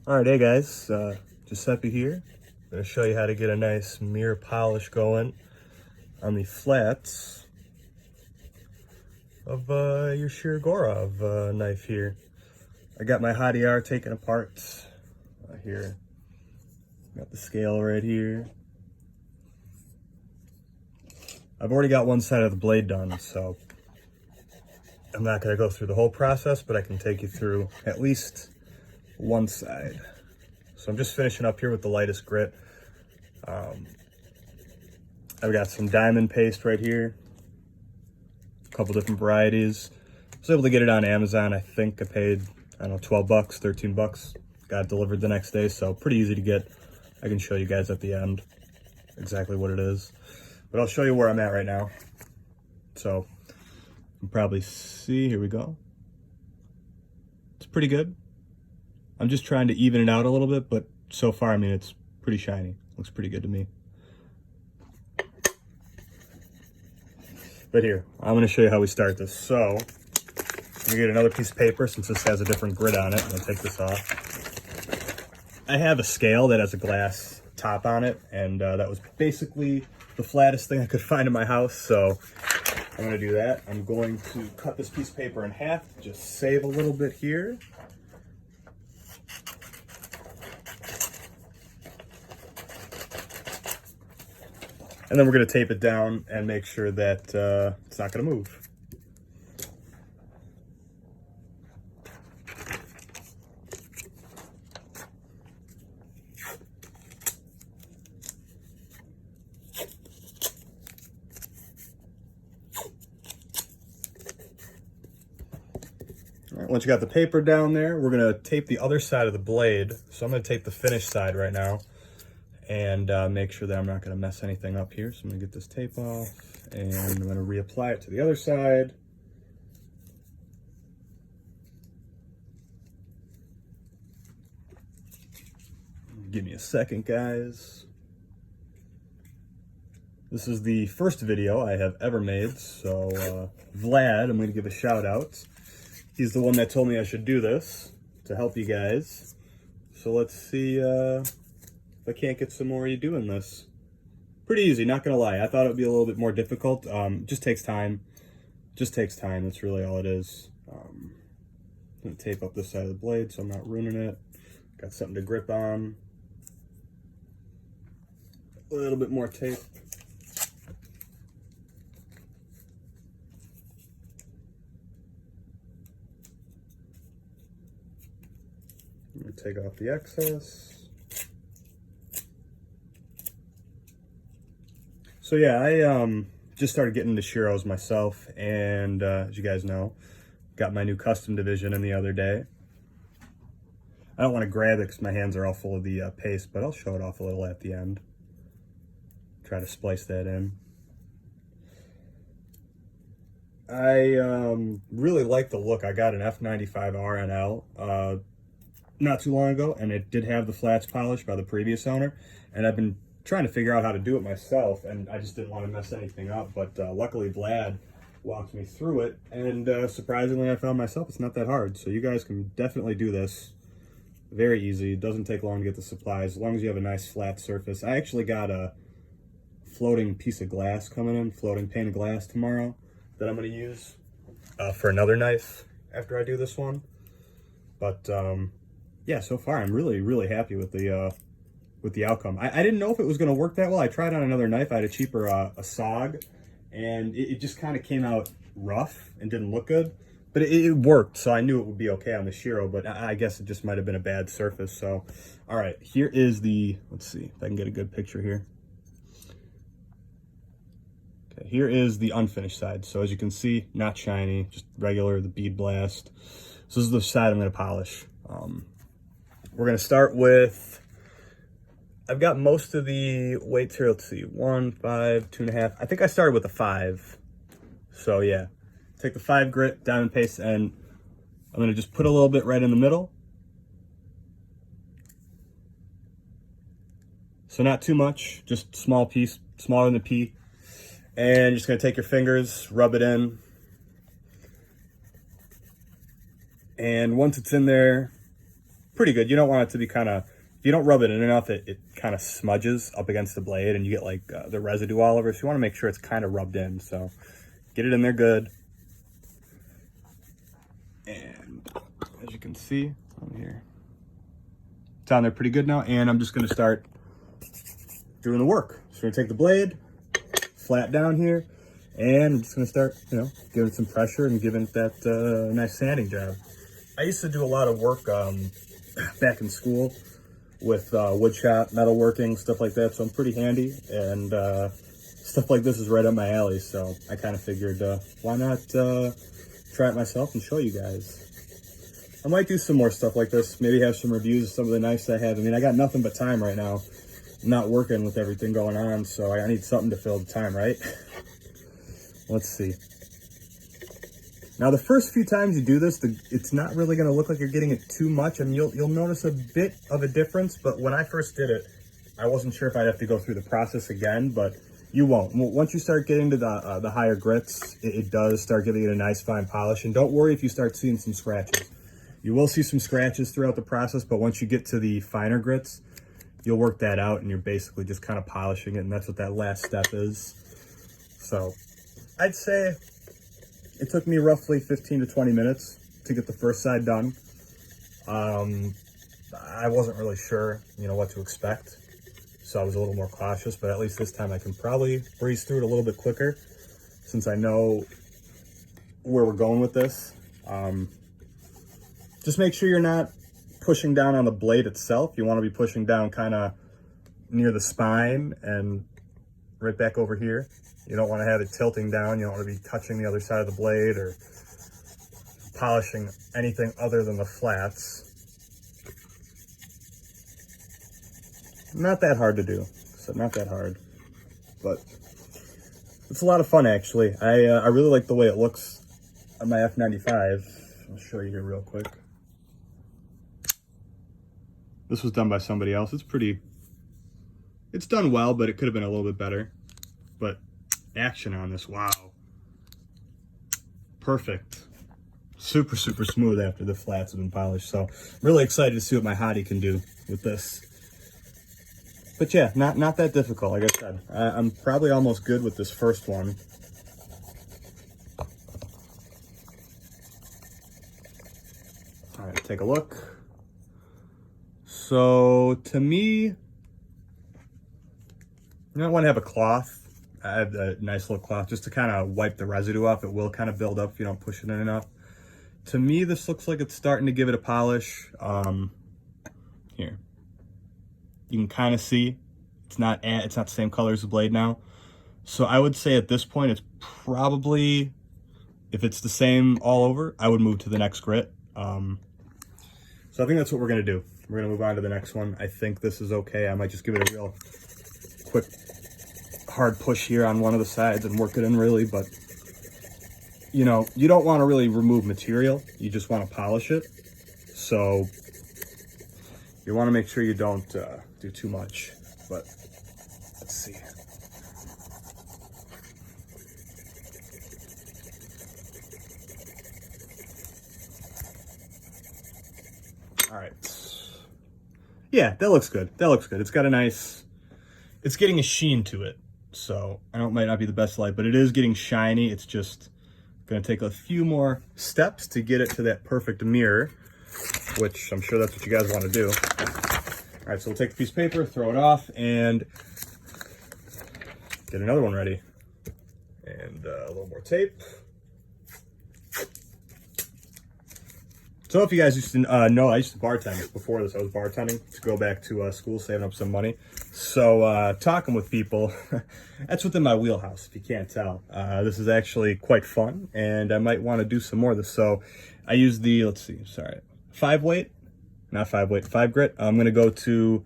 Alright, hey guys, Giuseppe here. I'm going to show you how to get a nice mirror polish going on the flats of your Shirogorov knife here. I got my hot ER taken apart here. Got the scale right here. I've already got one side of the blade done, so I'm not going to go through the whole process, but I can take you through at least one side. So I'm just finishing up here with the lightest grit. I've got some diamond paste right here, a couple different varieties. I was able to get it on Amazon. I think I paid, I don't know, 12 bucks, 13 bucks. Got it delivered the next day, so pretty easy to get. I can show you guys at the end exactly what it is. But I'll show you where I'm at right now. So you can probably see, here we go. It's pretty good. I'm just trying to even it out a little bit, but so far, I mean, it's pretty shiny. Looks pretty good to me. But here, I'm gonna show you how we start this. So, I'm gonna get another piece of paper since this has a different grid on it. I'm gonna take this off. I have a scale that has a glass top on it, and that was basically the flattest thing I could find in my house, so I'm gonna do that. I'm going to cut this piece of paper in half, just save a little bit here. And then we're going to tape it down and make sure that it's not going to move. All right, once you got the paper down there, we're going to tape the other side of the blade. So I'm going to tape the finished side right now. And make sure that I'm not going to mess anything up here. So I'm going to get this tape off, and I'm going to reapply it to the other side. Give me a second, guys. This is the first video I have ever made, so Vlad, I'm going to give a shout out. He's the one that told me I should do this to help you guys. So let's see I can't get some more of you doing this. Pretty easy, not gonna lie. I thought it would be a little bit more difficult. Just takes time. Just takes time, that's really all it is. I'm gonna tape up this side of the blade so I'm not ruining it. Got something to grip on. A little bit more tape. I'm gonna take off the excess. So yeah, I just started getting into Shiros myself, and as you guys know, got my new custom division in the other day. I don't want to grab it because my hands are all full of the paste, but I'll show it off a little at the end. Try to splice that in. I really like the look. I got an F95 RNL not too long ago, and it did have the flats polished by the previous owner, and I've been trying to figure out how to do it myself, and I just didn't want to mess anything up, but luckily Vlad walked me through it, and surprisingly I found myself it's not that hard, so you guys can definitely do this. Very easy. It doesn't take long to get the supplies, as long as you have a nice flat surface. I actually got a floating piece of glass coming in, floating pane of glass tomorrow that I'm going to use for another knife after I do this one. But yeah, so far I'm really happy with the outcome. I didn't know if it was going to work that well. I tried on another knife. I had a cheaper a SOG, and it just kind of came out rough and didn't look good. But it worked, so I knew it would be okay on the Shiro, but I guess it just might have been a bad surface. So, all right, here is the, let's see if I can get a good picture here. Okay, here is the unfinished side. So as you can see, not shiny, just regular, the bead blast. So this is the side I'm going to polish. We're going to start with, I've got most of the weights here. Let's see, 1, 5, 2.5. I think I started with a 5. So yeah, take the 5 grit, diamond paste, and I'm gonna just put a little bit right in the middle. So not too much, just small piece, smaller than a pea. And you're just gonna take your fingers, rub it in. And once it's in there, pretty good. You don't want it to be kind of, if you don't rub it in enough, it kind of smudges up against the blade and you get like the residue all over. So you want to make sure it's kind of rubbed in. So get it in there good. And as you can see on here, it's on there pretty good now. And I'm just going to start doing the work. So we're going to take the blade, flat down here, and I'm just going to start, you know, giving it some pressure and giving it that nice sanding job. I used to do a lot of work back in school with wood shop, metalworking, stuff like that. So I'm pretty handy, and stuff like this is right up my alley. So I kind of figured, why not try it myself and show you guys. I might do some more stuff like this. Maybe have some reviews of some of the knives I have. I mean, I got nothing but time right now. I'm not working with everything going on, so I need something to fill the time, right? Let's see. Now, the first few times you do this, it's not really going to look like you're getting it too much. I mean, you'll notice a bit of a difference, but when I first did it, I wasn't sure if I'd have to go through the process again, but you won't. Once you start getting to the higher grits, it does start giving it a nice fine polish. And don't worry if you start seeing some scratches. You will see some scratches throughout the process, but once you get to the finer grits, you'll work that out and you're basically just kind of polishing it, and that's what that last step is. So I'd say it took me roughly 15 to 20 minutes to get the first side done. I wasn't really sure, you know, what to expect, so I was a little more cautious, but at least this time I can probably breeze through it a little bit quicker since I know where we're going with this. Just make sure you're not pushing down on the blade itself. You want to be pushing down kind of near the spine and right back over here. You don't want to have it tilting down. You don't want to be touching the other side of the blade or polishing anything other than the flats. Not that hard to do, so not that hard, but it's a lot of fun actually. I really like the way it looks on my F95. I'll show you here real quick. This was done by somebody else. It's done well, but it could have been a little bit better. But action on this, wow. Perfect. Super, super smooth after the flats have been polished. So really excited to see what my hottie can do with this. But yeah, not that difficult, like I said. I'm probably almost good with this first one. All right, take a look. So to me, you don't want to have a cloth. I have a nice little cloth just to kind of wipe the residue off. It will kind of build up if you don't push it in enough. To me, this looks like it's starting to give it a polish. Here, you can kind of see it's not the same color as the blade now. So I would say at this point, it's probably, if it's the same all over, I would move to the next grit. So I think that's what we're gonna do. We're gonna move on to the next one. I think this is okay. I might just give it a real quick, hard push here on one of the sides and work it in really, but you know, you don't want to really remove material. You just want to polish it. So you want to make sure you don't do too much, but let's see. All right. Yeah, that looks good. That looks good. It's got a nice, it's getting a sheen to it. So I know it might not be the best light, but it is getting shiny. It's just going to take a few more steps to get it to that perfect mirror, which I'm sure that's what you guys want to do. All right, so we'll take a piece of paper, throw it off, and get another one ready. And a little more tape. So if you guys used to know, I used to bartend. Before this, I was bartending to go back to school, saving up some money. So talking with people, that's within my wheelhouse, if you can't tell. This is actually quite fun, and I might want to do some more of this. So I use the, let's see, sorry, 5 grit. I'm going to go to,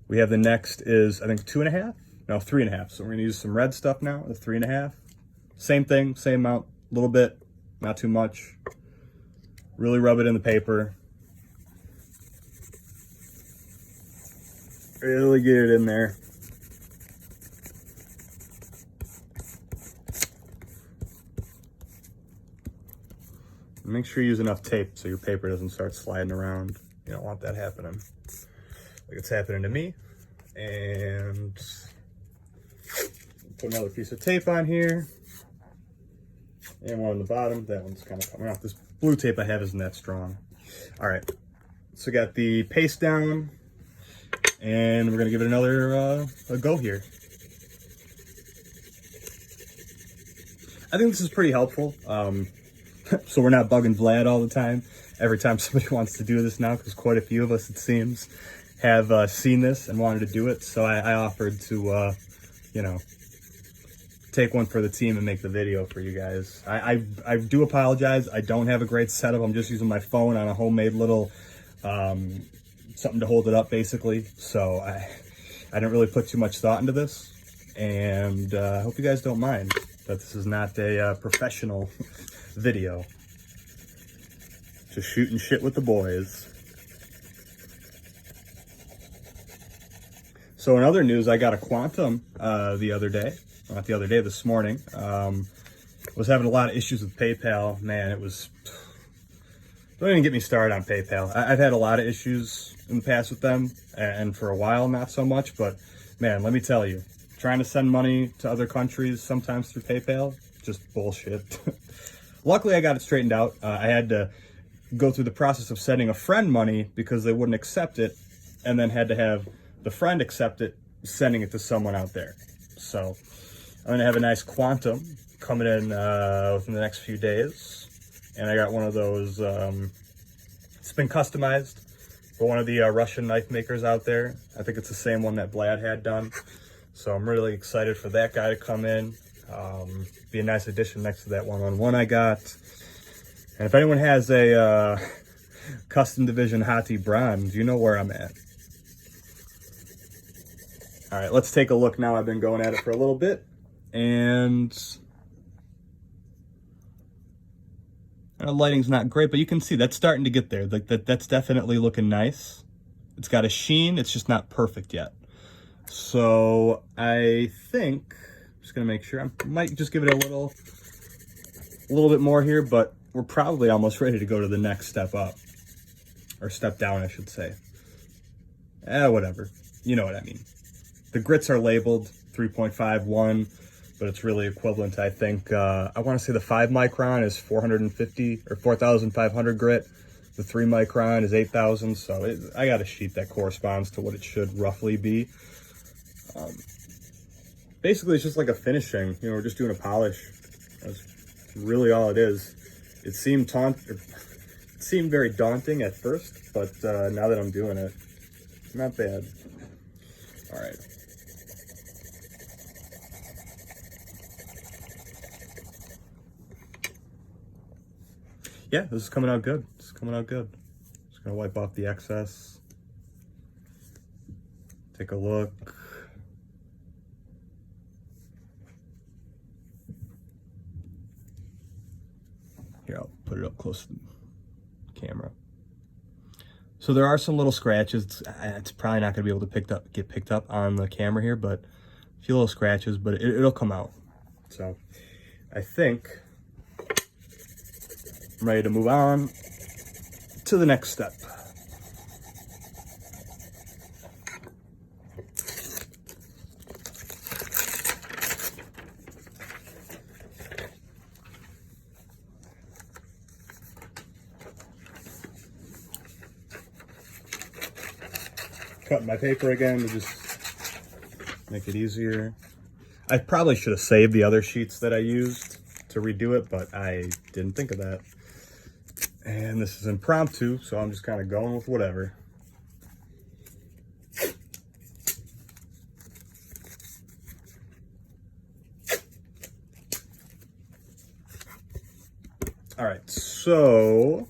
we have the next is, I think 2.5? No, 3.5. So we're going to use some red stuff now, the 3.5. Same thing, same amount, a little bit, not too much. Really rub it in the paper. Really get it in there. Make sure you use enough tape so your paper doesn't start sliding around. You don't want that happening like it's happening to me. And put another piece of tape on here. And one on the bottom. That one's kind of coming off. This blue tape I have isn't that strong. All right. So got the paste down. And we're going to give it another a go here. I think this is pretty helpful. So we're not bugging Vlad all the time. Every time somebody wants to do this now, because quite a few of us, it seems, have seen this and wanted to do it. So I offered to, you know, take one for the team and make the video for you guys. I do apologize. I don't have a great setup. I'm just using my phone on a homemade little something to hold it up, basically. So I didn't really put too much thought into this, and I hope you guys don't mind that this is not a professional video. Just shooting shit with the boys. So in other news, I got a Quantum the other day. Not the other day, this morning. Was having a lot of issues with PayPal. Man, it was... Don't even get me started on PayPal. I've had a lot of issues in the past with them, and for a while, not so much. But man, let me tell you, trying to send money to other countries, sometimes through PayPal, just bullshit. Luckily, I got it straightened out. I had to go through the process of sending a friend money because they wouldn't accept it, and then had to have the friend accept it, sending it to someone out there. So I'm gonna have a nice Quantum coming in within the next few days, and I got one of those. It's been customized for one of the Russian knife makers out there. I think it's the same one that Vlad had done. So I'm really excited for that guy to come in. Be a nice addition next to that 1-on-1 I got. And if anyone has a custom division Hati bronze, you know where I'm at. All right, let's take a look now. I've been going at it for a little bit, and the lighting's not great, but you can see that's starting to get there. Like that's definitely looking nice. It's got a sheen. It's just not perfect yet. So I think I'm just gonna make sure. I might just give it a little bit more here, but we're probably almost ready to go to the next step up, or step down, I should say. Whatever. You know what I mean. The grits are labeled 3.51, but it's really equivalent. I think, I want to say the 5 micron is 450 or 4,500 grit. The 3 micron is 8,000. So I got a sheet that corresponds to what it should roughly be. Basically, it's just like a finishing. You know, we're just doing a polish. That's really all it is. It seemed very daunting at first, but now that I'm doing it, not bad. All right. Yeah, this is coming out good. This is coming out good. Just gonna wipe off the excess. Take a look. Here, I'll put it up close to the camera. So there are some little scratches. It's probably not gonna be able to get picked up on the camera here, but a few little scratches, but it'll come out. So I think I'm ready to move on to the next step. Cutting my paper again to just make it easier. I probably should have saved the other sheets that I used to redo it, but I didn't think of that. And this is impromptu, so I'm just kind of going with whatever. All right, so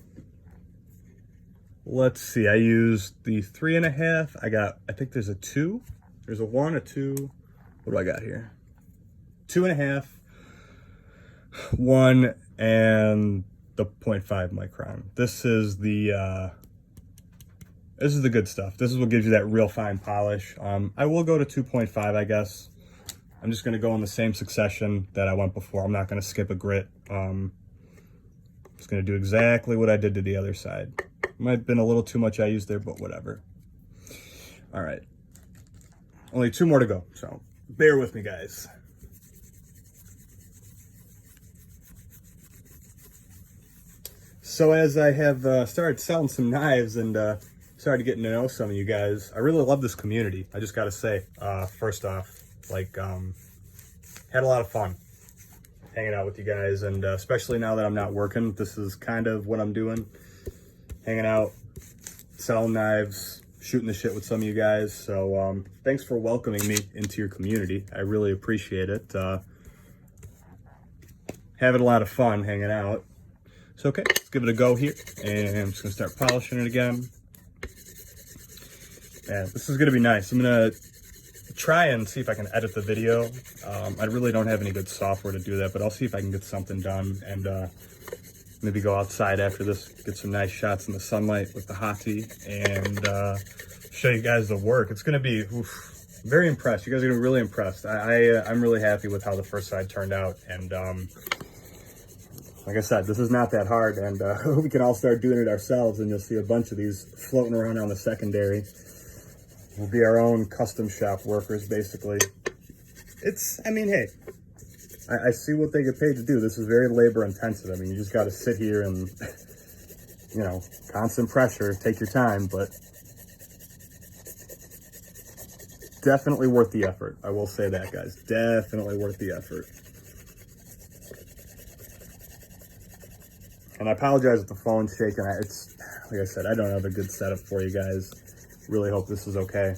let's see. I used the 3.5. I think there's a 2. There's a 1, a 2. What do I got here? 2.5, 1, and the 0.5 micron. This is the good stuff. This is what gives you that real fine polish. I will go to 2.5, I guess. I'm just gonna go in the same succession that I went before. I'm not gonna skip a grit. Just gonna do exactly what I did to the other side. Might have been a little too much I used there, but whatever. All right. Only 2 more to go, so bear with me, guys. So as I have started selling some knives and started getting to know some of you guys, I really love this community. I just got to say, first off, like, had a lot of fun hanging out with you guys, and especially now that I'm not working, this is kind of what I'm doing. Hanging out, selling knives, shooting the shit with some of you guys. So thanks for welcoming me into your community. I really appreciate it. Having a lot of fun hanging out. So okay, let's give it a go here. And I'm just gonna start polishing it again. And this is gonna be nice. I'm gonna try and see if I can edit the video. I really don't have any good software to do that, but I'll see if I can get something done, and maybe go outside after this, get some nice shots in the sunlight with the hottie, and show you guys the work. It's gonna be very impressed. You guys are gonna be really impressed. I'm really happy with how the first side turned out, and like I said, this is not that hard, and we can all start doing it ourselves, and you'll see a bunch of these floating around on the secondary. We'll be our own custom shop workers, basically. I mean, hey, I see what they get paid to do. This is very labor intensive. I mean, you just got to sit here and, you know, constant pressure, take your time, but definitely worth the effort. I will say that, guys. Definitely worth the effort. And I apologize if the phone's shaking. It's, like I said, I don't have a good setup for you guys. Really hope this is okay.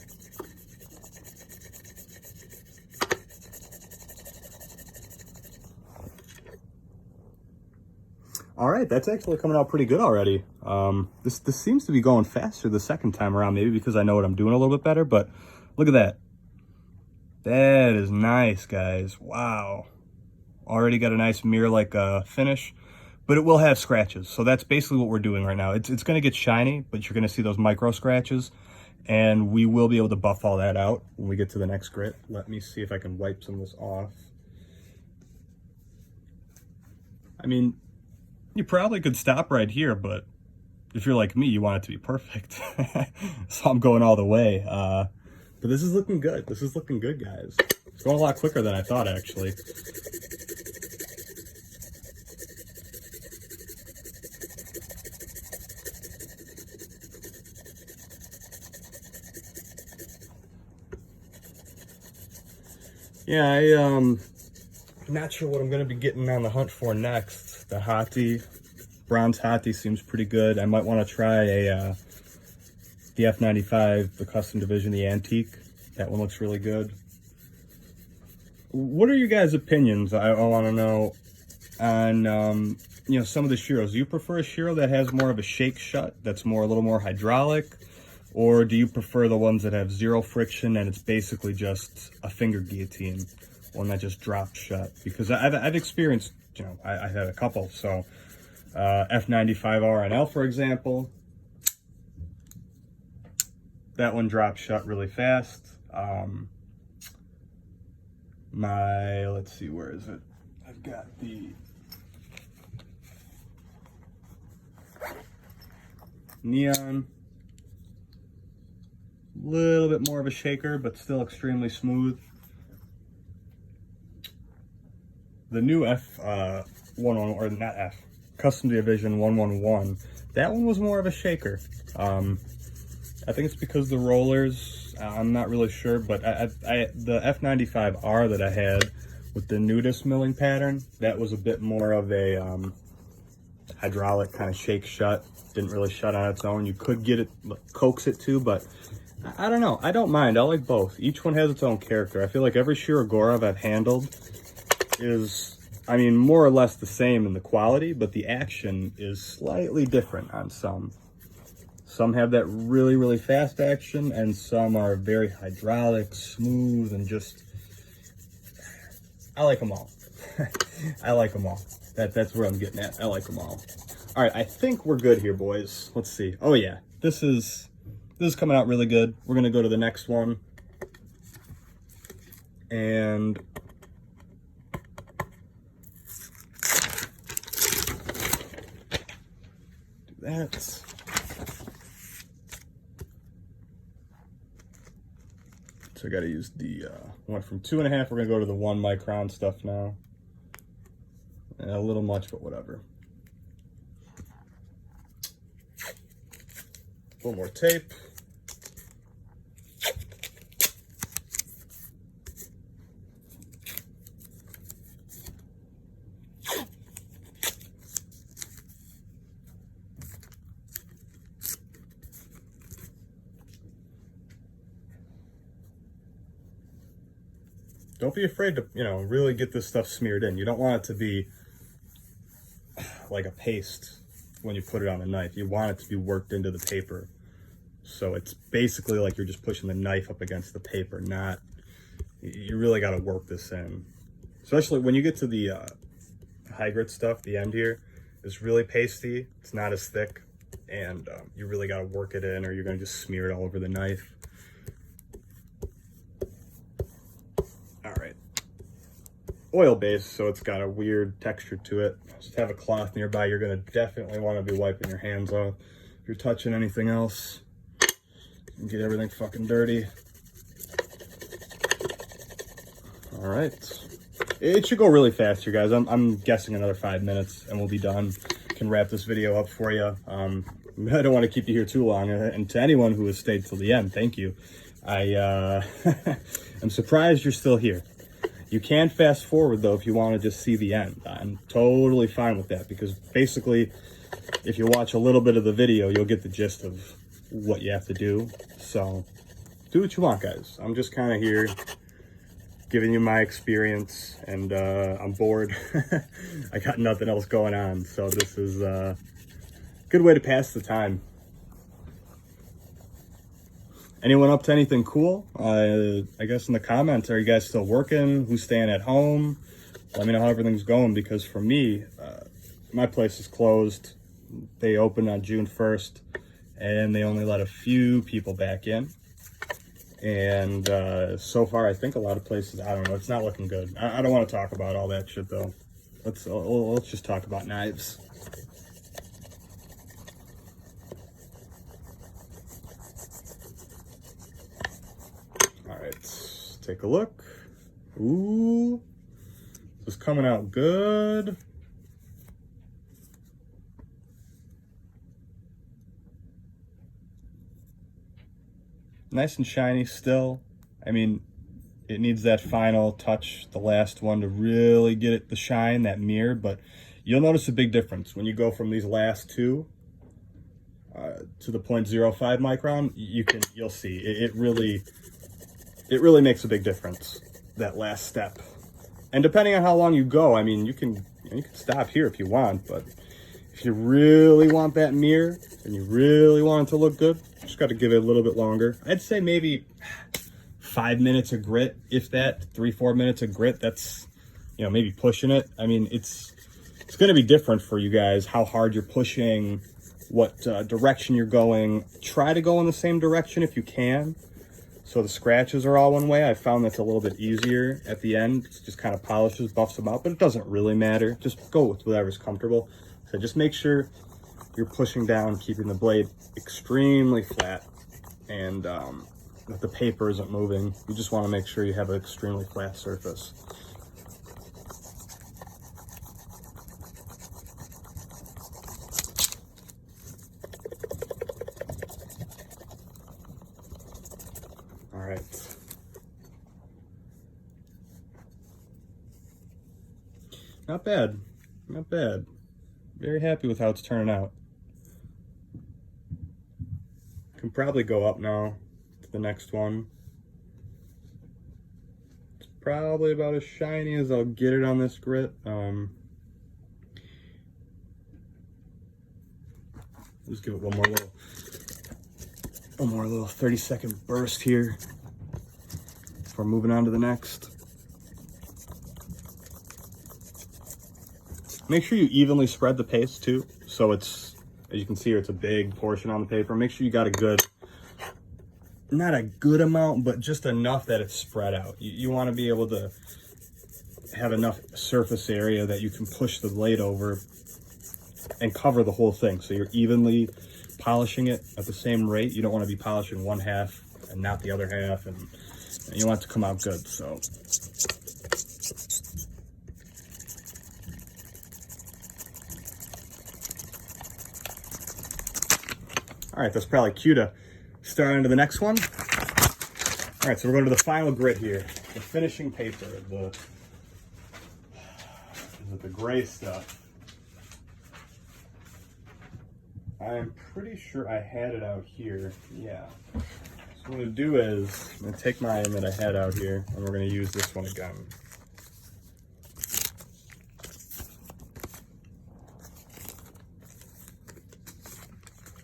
All right, that's actually coming out pretty good already. This seems to be going faster the second time around, maybe because I know what I'm doing a little bit better, but look at that. That is nice, guys. Wow. Already got a nice mirror-like finish, but it will have scratches. So that's basically what we're doing right now. It's going to get shiny, but you're going to see those micro scratches, and we will be able to buff all that out when we get to the next grit. Let me see if I can wipe some of this off. I mean, you probably could stop right here, but if you're like me, you want it to be perfect. So I'm going all the way. But this is looking good. This is looking good, guys. It's going a lot quicker than I thought, actually. Yeah, I'm not sure what I'm going to be getting on the hunt for next. The hottie, bronze hottie seems pretty good. I might want to try the F95, the custom division, the antique. That one looks really good. What are your guys' opinions? I want to know on you know, some of the Shiros. Do you prefer a Shiro that has more of a shake shut, that's a little more hydraulic, or do you prefer the ones that have zero friction and it's basically just a finger guillotine, one that just drops shut? Because I've experienced, you know, I've had a couple. So F95 RNL, for example, that one drops shut really fast. Let's see, where is it? I've got the Neon, little bit more of a shaker, but still extremely smooth. The new F11, or not F, custom division 111, that one was more of a shaker. I think it's because the rollers, I'm not really sure, but the F95R that I had with the nudist milling pattern, that was a bit more of a hydraulic kind of shake shut. Didn't really shut on its own. You could get it, coax it too, but I don't know. I don't mind. I like both. Each one has its own character. I feel like every Shirogorov I've handled is, I mean, more or less the same in the quality, but the action is slightly different on some. Some have that really, really fast action, and some are very hydraulic, smooth, and just, I like them all. I like them all. That's where I'm getting at. I like them all. All right, I think we're good here, boys. Let's see. Oh yeah, this is coming out really good. We're gonna go to the next one, and do that. I gotta use the, went from 2.5, we're gonna go to the 1 micron stuff now. A little much, but whatever. A little more tape. Don't be afraid to, you know, really get this stuff smeared in. You don't want it to be like a paste when you put it on a knife. You want it to be worked into the paper. So it's basically like you're just pushing the knife up against the paper, not, you really got to work this in. Especially when you get to the high grit stuff, the end here is really pasty. It's not as thick, and you really got to work it in, or you're going to just smear it all over the knife. All right. Oil based, so it's got a weird texture to it. Just have a cloth nearby. You're going to definitely want to be wiping your hands off. If you're touching anything else, you can get everything fucking dirty. All right. It should go really fast here, guys. I'm guessing another 5 minutes and we'll be done. Can wrap this video up for you. I don't want to keep you here too long. And to anyone who has stayed till the end, thank you. I'm surprised you're still here. You can fast forward though if you want to just see the end. I'm totally fine with that, because basically if you watch a little bit of the video, you'll get the gist of what you have to do. So do what you want, guys. I'm just kind of here giving you my experience, and I'm bored. I got nothing else going on, so this is a good way to pass the time. Anyone up to anything cool? I guess in the comments, are you guys still working? Who's staying at home? Let me know how everything's going, because for me, my place is closed. They opened on June 1st, and they only let a few people back in. And so far, I think a lot of places, I don't know, it's not looking good. I don't want to talk about all that shit, though. Let's just talk about knives. Let's take a look. Ooh, this is coming out good. Nice and shiny still. I mean, it needs that final touch, the last one, to really get it the shine, that mirror. But you'll notice a big difference when you go from these last two to the 0.05 micron. You'll see it really makes a big difference, that last step. And depending on how long you go, I mean, you can stop here if you want, but if you really want that mirror and you really want it to look good, you just got to give it a little bit longer. I'd say maybe 5 minutes of grit, if that, 3-4 minutes of grit. That's, you know, maybe pushing it. I mean, it's going to be different for you guys, how hard you're pushing, what direction you're going. Try to go in the same direction if you can, so the scratches are all one way. I found that's a little bit easier at the end. It just kind of polishes, buffs them out, but it doesn't really matter. Just go with whatever's comfortable. So just make sure you're pushing down, keeping the blade extremely flat, and that the paper isn't moving. You just want to make sure you have an extremely flat surface. All right. Not bad. Not bad. Very happy with how it's turning out. Can probably go up now to the next one. It's probably about as shiny as I'll get it on this grit. Just give it one more little 30-second burst here before moving on to the next. Make sure you evenly spread the paste too, so it's, as you can see here, it's a big portion on the paper. Make sure you got a good, not a good amount, but just enough that it's spread out. You want to be able to have enough surface area that you can push the blade over and cover the whole thing, so you're evenly polishing it at the same rate. You don't want to be polishing one half and not the other half, and You want it to come out good, so. All right, that's probably cue to start into the next one. All right, so we're going to the final grit here. The finishing paper, the gray stuff. I'm pretty sure I had it out here. Yeah. So what I'm going to do is, I'm going to take mine that I had out here, and we're going to use this one again.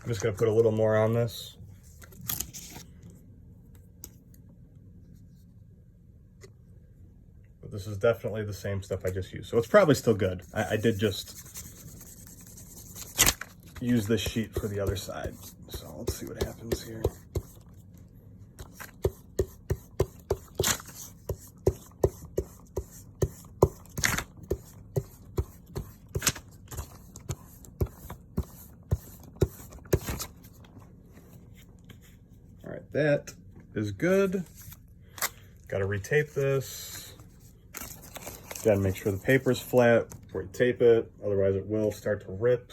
I'm just going to put a little more on this. But this is definitely the same stuff I just used. So it's probably still good. I did just use this sheet for the other side. So let's see what happens here. All right, that is good. Got to retape this. Got to make sure the paper's flat before you tape it, otherwise it will start to rip.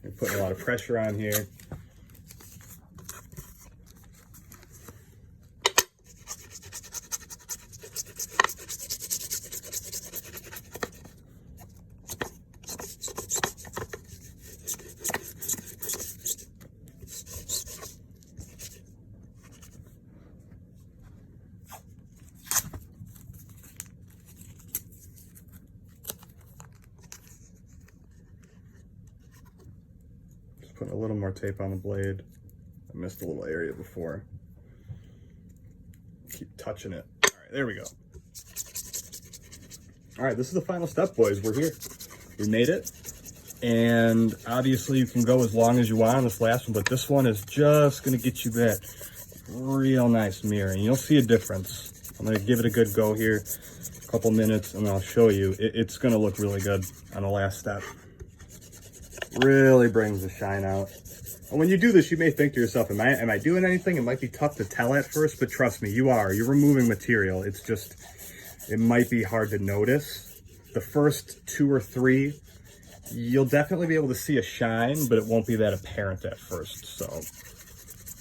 You're putting a lot of pressure on here. Putting a little more tape on the blade. I missed a little area before. Keep touching it. All right, there we go. All right, this is the final step, boys. We're here. We made it. And obviously you can go as long as you want on this last one, but this one is just gonna get you that real nice mirror. And you'll see a difference. I'm gonna give it a good go here, a couple minutes, and I'll show you. It's gonna look really good on the last step. Really brings the shine out. And when you do this, you may think to yourself, am I doing anything? It might be tough to tell at first, but trust me, you are. You're removing material. It's just, it might be hard to notice. The first 2 or 3, you'll definitely be able to see a shine, but it won't be that apparent at first. So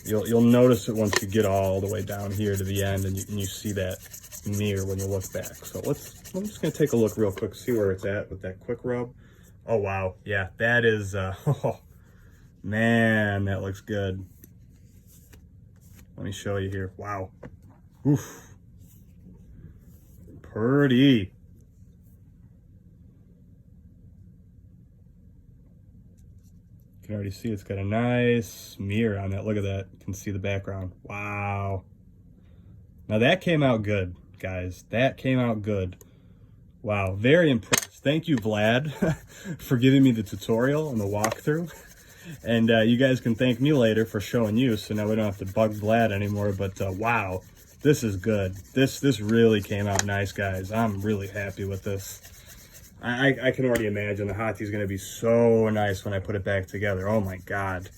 you'll notice it once you get all the way down here to the end and you see that mirror when you look back. So I'm just gonna take a look real quick, see where it's at with that quick rub. Oh, wow. Yeah, that is, oh, man, that looks good. Let me show you here. Wow. Oof. Pretty. You can already see it's got a nice mirror on that. Look at that. You can see the background. Wow. Now that came out good, guys. That came out good. Wow, very impressed. Thank you, Vlad, for giving me the tutorial and the walkthrough. And you guys can thank me later for showing you, so now we don't have to bug Vlad anymore. But wow, this is good. This really came out nice, guys. I'm really happy with this. I can already imagine the hottie is going to be so nice when I put it back together. Oh my God.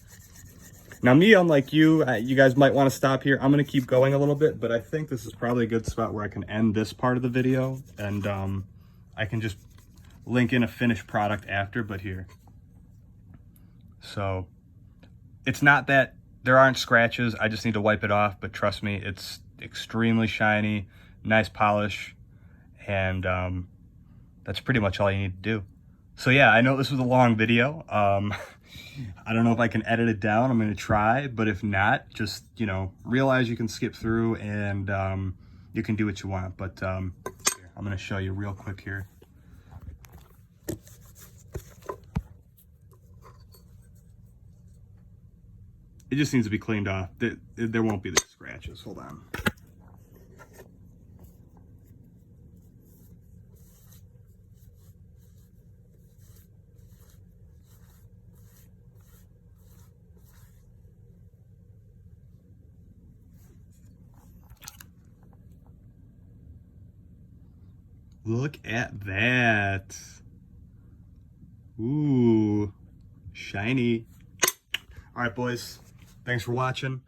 Now me, unlike you, you guys might want to stop here. I'm going to keep going a little bit, but I think this is probably a good spot where I can end this part of the video. And I can just link in a finished product after, but here. So it's not that there aren't scratches. I just need to wipe it off, but trust me, it's extremely shiny, nice polish, and that's pretty much all you need to do. So yeah, I know this was a long video. I don't know if I can edit it down. I'm going to try, but if not, just, you know, realize you can skip through and you can do what you want. But here, I'm going to show you real quick here. It just needs to be cleaned off. There won't be the scratches. Hold on. Look at that. Ooh, shiny. All right, boys. Thanks for watching.